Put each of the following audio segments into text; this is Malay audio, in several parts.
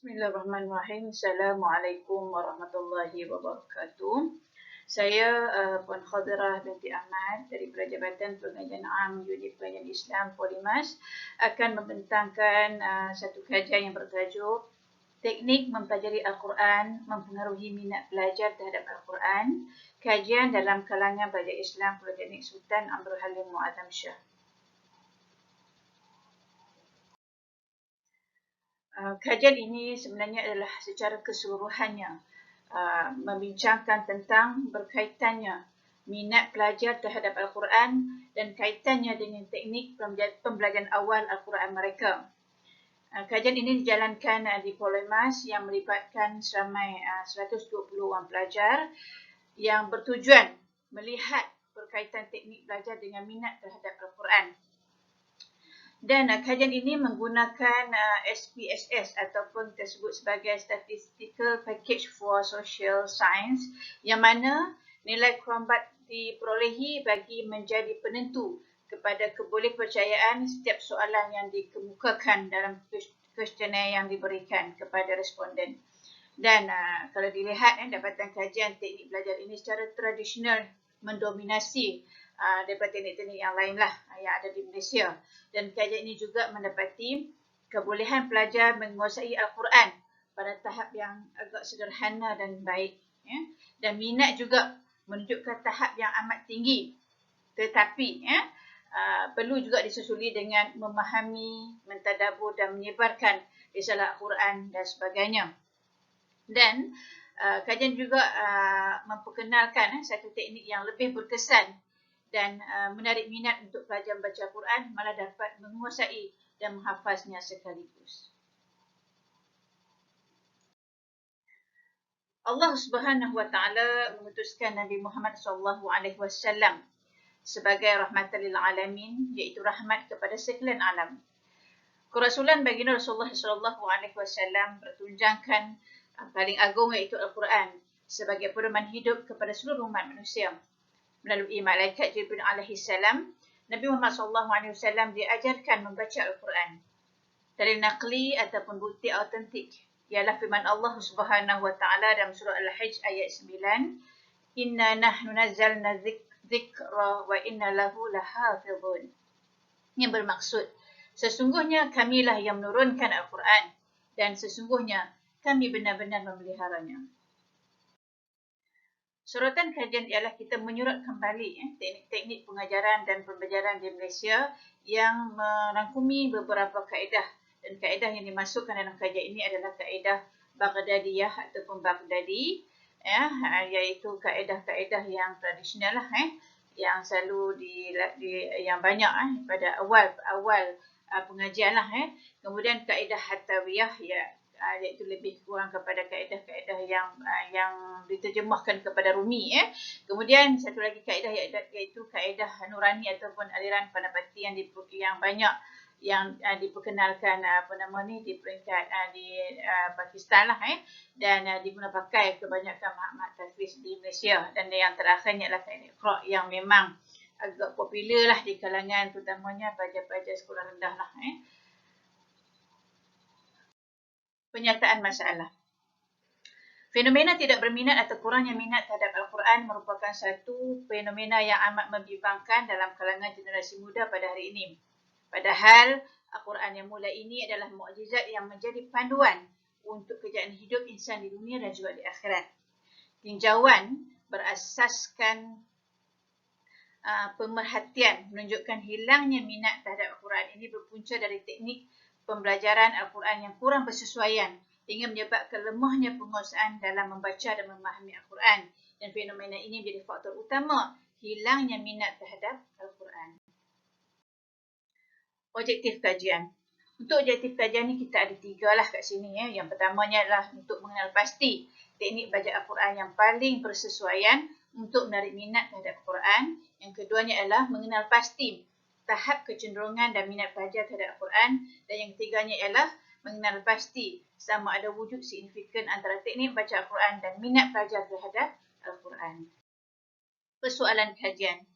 Bismillahirrahmanirrahim. Assalamualaikum warahmatullahi wabarakatuh. Saya Puan Khadirah binti Ahmad dari Jabatan Pengajian Am Unit Pengajian Islam Polimas akan membentangkan satu kajian yang bertajuk Teknik Mempelajari Al-Quran Mempengaruhi Minat Pelajar Terhadap Al-Quran. Kajian dalam kalangan pelajar Islam Politeknik Sultan Abdul Halim Muazzam Shah. Kajian ini sebenarnya adalah secara keseluruhannya membincangkan tentang berkaitannya minat pelajar terhadap Al-Quran dan kaitannya dengan teknik pembelajaran awal Al-Quran mereka. Kajian ini dijalankan di Polimas yang melibatkan seramai 120 orang pelajar yang bertujuan melihat berkaitan teknik belajar dengan minat terhadap Al-Quran. Dan kajian ini menggunakan SPSS ataupun disebut sebagai Statistical Package for Social Science, yang mana nilai Cronbach diperolehi bagi menjadi penentu kepada kebolehpercayaan setiap soalan yang dikemukakan dalam kuesioner yang diberikan kepada responden. Dan kalau dilihat dapatan kajian teknik belajar ini secara tradisional mendominasi daripada teknik-teknik yang lainlah yang ada di Malaysia. Dan kajian ini juga mendapati kebolehan pelajar menguasai Al-Quran pada tahap yang agak sederhana dan baik. Dan minat juga menunjukkan tahap yang amat tinggi. Tetapi perlu juga disusuli dengan memahami, mentadabur dan menyebarkan risalah Al-Quran dan sebagainya. Dan kajian juga memperkenalkan satu teknik yang lebih berkesan dan menarik minat untuk pelajar membaca Al-Quran, malah dapat menguasai dan menghafaznya sekaligus. Allah Subhanahu Wa Taala mengutuskan Nabi Muhammad SAW sebagai rahmatan lil alamin, iaitu rahmat kepada sekalian alam. Kerasulan baginda Rasulullah SAW bertunjangkan paling agung iaitu Al-Quran sebagai pedoman hidup kepada seluruh umat manusia. Melalui malaikat Jibril alaihi salam, Nabi Muhammad SAW diajarkan membaca Al-Quran. Dalil naqli ataupun bukti autentik ialah firman Allah Subhanahu Wa Taala dalam surah Al-Hajj ayat 9, Inna nahnu nazzalna dzikra wa inna lahu lahafizun. Yang bermaksud, sesungguhnya kamilah yang menurunkan Al-Quran dan sesungguhnya kami benar-benar memeliharanya. Sorotan kajian ialah kita menyurat kembali teknik-teknik pengajaran dan pembelajaran di Malaysia yang merangkumi beberapa kaedah, dan kaedah yang dimasukkan dalam kajian ini adalah kaedah Baghdadiyah ataupun Baghdadi, iaitu kaedah-kaedah yang tradisional lah, yang selalu yang banyak pada awal pengajian lah. Kemudian kaedah Hattawiyah, iaitu lebih kurang kepada kaedah-kaedah yang diterjemahkan kepada Rumi. Kemudian satu lagi kaedah iaitu kaedah Nurani ataupun aliran Panapati yang banyak yang diperkenalkan di peringkat di Pakistan lah, dan diguna pakai kebanyakan makmat tahfiz di Malaysia. Dan yang terakhirnya adalah kaedah Iqra yang memang agak popular lah di kalangan terutamanya pelajar-pelajar sekolah rendah lah. Penyataan masalah. Fenomena tidak berminat atau kurangnya minat terhadap Al-Quran merupakan satu fenomena yang amat membimbangkan dalam kalangan generasi muda pada hari ini. Padahal Al-Quran yang mula ini adalah mukjizat yang menjadi panduan untuk kejayaan hidup insan di dunia dan juga di akhirat. Tinjauan berasaskan pemerhatian menunjukkan hilangnya minat terhadap Al-Quran ini berpunca dari teknik pembelajaran Al-Quran yang kurang bersesuaian hingga menyebabkan lemahnya penguasaan dalam membaca dan memahami Al-Quran, dan fenomena ini menjadi faktor utama hilangnya minat terhadap Al-Quran. Objektif kajian. Untuk objektif kajian ni kita ada 3 lah kat sini. Yang pertamanya adalah untuk mengenal pasti teknik belajar Al-Quran yang paling bersesuaian untuk menarik minat terhadap Al-Quran. Yang keduanya adalah mengenal pasti tahap kecenderungan dan minat pelajar terhadap Al-Quran. Dan yang ketiganya ialah mengenal pasti sama ada wujud signifikan antara teknik baca Al-Quran dan minat pelajar terhadap Al-Quran. Persoalan kajian.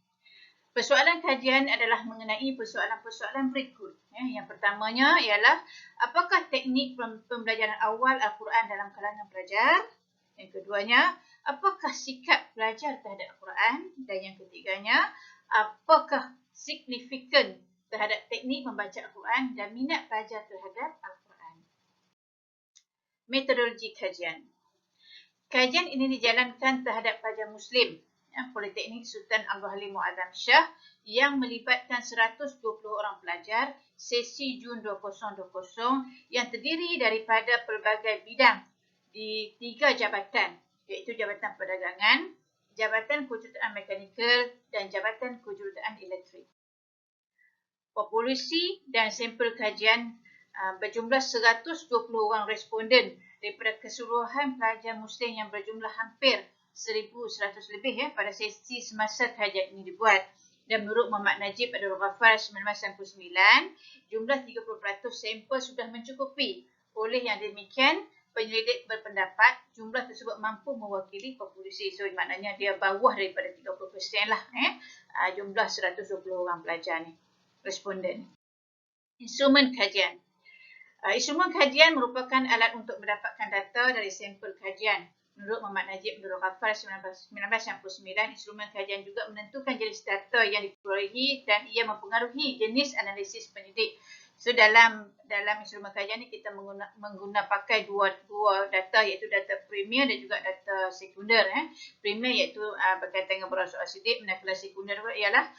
Persoalan kajian adalah mengenai persoalan-persoalan berikut. Yang pertamanya ialah apakah teknik pembelajaran awal Al-Quran dalam kalangan pelajar? Yang keduanya, apakah sikap pelajar terhadap Al-Quran? Dan yang ketiganya, apakah signifikan terhadap teknik membaca Al-Quran dan minat pelajar terhadap Al-Quran? Metodologi kajian. Kajian ini dijalankan terhadap pelajar Muslim Politeknik Sultan Abdul Halim Muazzam Shah yang melibatkan 120 orang pelajar sesi Jun 2020 yang terdiri daripada pelbagai bidang di 3 jabatan, iaitu Jabatan Perdagangan, Jabatan Kejuruteraan Mekanikal dan Jabatan Kejuruteraan Elektrik. Populasi dan sampel kajian berjumlah 120 orang responden daripada keseluruhan pelajar Muslim yang berjumlah hampir 1,100 lebih pada sesi semasa kajian ini dibuat. Dan menurut Muhammad Najib Abdul Ghaffar 1999, jumlah 30% sampel sudah mencukupi. Oleh yang demikian, penyelidik berpendapat jumlah tersebut mampu mewakili populasi. So, maknanya dia bawah daripada 30% lah. Jumlah 120 orang pelajar ni, responden. Instrumen kajian. Instrumen kajian merupakan alat untuk mendapatkan data dari sampel kajian. Menurut Muhammad Najib Abdul Ghaffar 1999, instrumen kajian juga menentukan jenis data yang diperolehi dan ia mempengaruhi jenis analisis pendidik. So dalam instrumen kajian ni kita pakai dua data, iaitu data primer dan juga data sekunder. Primer iaitu berkaitan dengan berasal asidik, manakala sekunder ialah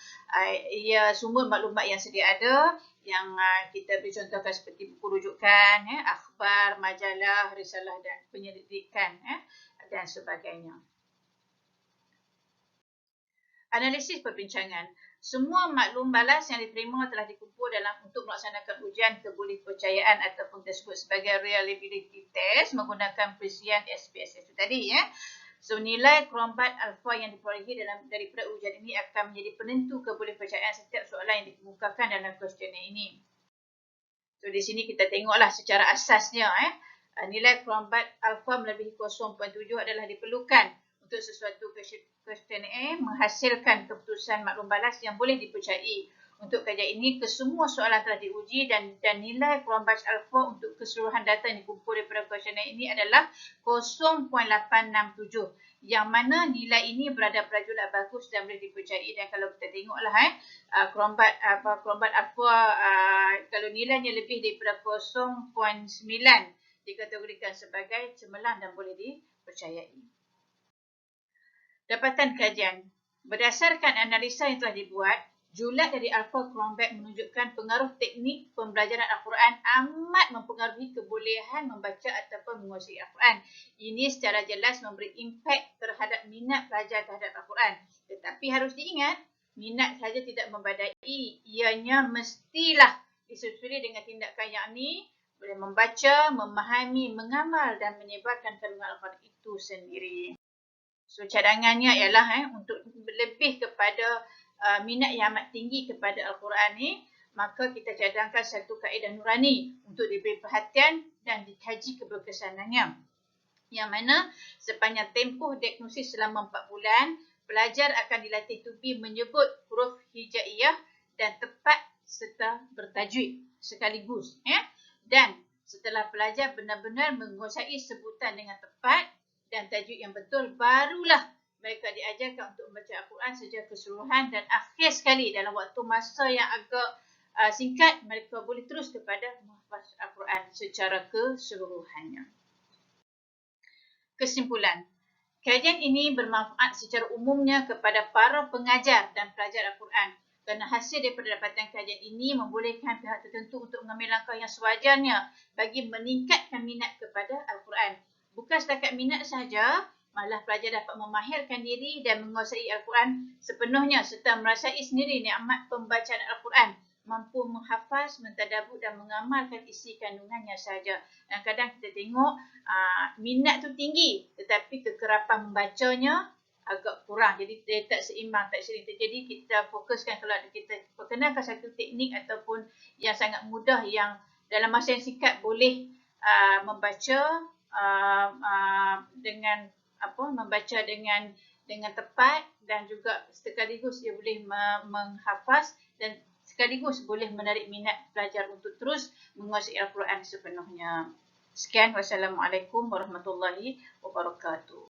ia sumber maklumat yang sedia ada yang kita contohkan seperti buku rujukan, akhbar, majalah, risalah dan penyelidikan dan sebagainya. Analisis perbincangan. Semua maklum balas yang diterima telah dikumpul untuk melaksanakan ujian kebolehpercayaan ataupun disebut sebagai reliability test menggunakan perisian SPSS itu tadi. So nilai krombat alfa yang diperolehi daripada ujian ini akan menjadi penentu kebolehpercayaan setiap soalan yang dikemukakan dalam kuesioner ini. So di sini kita tengoklah secara asasnya nilai krombat alfa melebihi 0.7 adalah diperlukan untuk sesuatu kuesioner menghasilkan keputusan maklum balas yang boleh dipercayai. Untuk kajian ini, kesemua soalan telah diuji dan nilai krombat alfa untuk keseluruhan data yang dikumpul daripada kuesioner ini adalah 0.867, yang mana nilai ini berada pada jumlah bagus dan boleh dipercayai. Dan kalau kita tengoklah krombat alfa kalau nilainya lebih daripada 0.9 dikategorikan sebagai cemerlang dan boleh dipercayai. Dapatan kajian. Berdasarkan analisa yang telah dibuat, julat dari alfa krombat menunjukkan pengaruh teknik pembelajaran Al-Quran amat mempengaruhi kebolehan membaca ataupun menguasai Al-Quran. Ini secara jelas memberi impak terhadap minat pelajar terhadap Al-Quran. Tetapi harus diingat, minat sahaja tidak membadai. Ianya mestilah disusuli dengan tindakan yakni boleh membaca, memahami, mengamal dan menyebarkan kandungan Al-Quran itu sendiri. So cadangannya ialah untuk lebih kepada minat yang amat tinggi kepada Al-Quran ni, maka kita cadangkan satu kaedah nurani untuk diberi perhatian dan dikaji keberkesanannya. Yang mana sepanjang tempoh diagnosis selama 4 bulan, pelajar akan dilatih tubi menyebut huruf hijaiyah dan tepat serta bertajwid sekaligus. Dan setelah pelajar benar-benar menguasai sebutan dengan tepat dan tajwid yang betul, barulah mereka diajarkan untuk membaca Al-Quran secara keseluruhan dan akhir sekali dalam waktu masa yang agak singkat, mereka boleh terus kepada menghafaz Al-Quran secara keseluruhannya. Kesimpulan, kajian ini bermanfaat secara umumnya kepada para pengajar dan pelajar Al-Quran kerana hasil daripada dapatan kajian ini membolehkan pihak tertentu untuk mengambil langkah yang sewajarnya bagi meningkatkan minat kepada Al-Quran. Bukan setakat minat sahaja, malah pelajar dapat memahirkan diri dan menguasai Al-Quran sepenuhnya serta merasai sendiri nikmat pembacaan Al-Quran, mampu menghafaz, mentadabbur dan mengamalkan isi kandungannya sahaja. Dan kadang kita tengok minat tu tinggi tetapi kekerapan membacanya agak kurang. Jadi dia tak seimbang, tak sering terjadi. Kita fokuskan kalau kita perkenalkan satu teknik ataupun yang sangat mudah yang dalam masa yang singkat boleh membaca dengan dengan tepat dan juga sekaligus dia boleh menghafaz dan sekaligus boleh menarik minat pelajar untuk terus menguasai Al-Quran sepenuhnya. Sekian, wassalamualaikum warahmatullahi wabarakatuh.